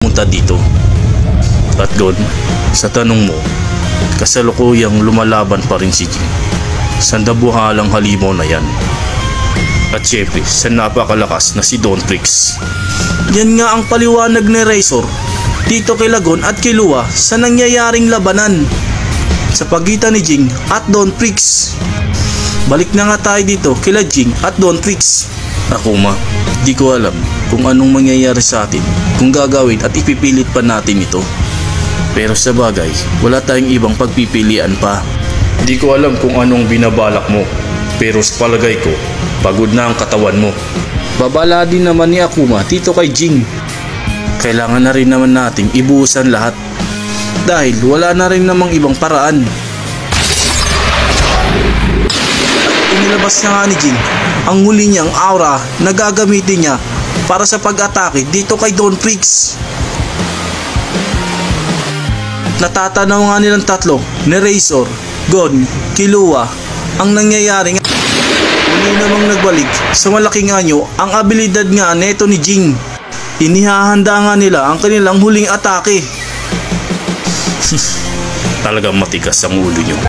pumunta dito. At Gon, sa tanong mo, kasalukuyang lumalaban pa rin si Jing sa dabuhalang halimaw na yan. At syempre sa napakalakas na si Don Trix. Yan nga ang paliwanag ni Razor dito kay Lagon at kay Lua sa nangyayaring labanan sa pagitan ni Jing at Don Trix. Balik na nga tayo dito kila Jing at Don Trix. Akuma, di ko alam kung anong mangyayari sa atin kung gagawin at ipipilit pa natin ito. Pero sa bagay, wala tayong ibang pagpipilian pa. Di ko alam kung anong binabalak mo, pero sa palagay ko, pagod na ang katawan mo. Babala din naman ni Akuma dito kay Jing. Kailangan na rin naman nating ibuhusan lahat dahil wala na rin namang ibang paraan. At inilabas na nga ni Jing ang huli niyang aura na gagamitin niya para sa pag-atake dito kay Don Trix. Natatanaw nga nilang tatlo ni Razor, Gon, Killua ang nangyayari nga. Muli namang nagbalik sa malaking anyo ang abilidad nga neto ni Jing. Inihahanda nga nila ang kanilang huling atake. Talagang matigas ang ulo nyo.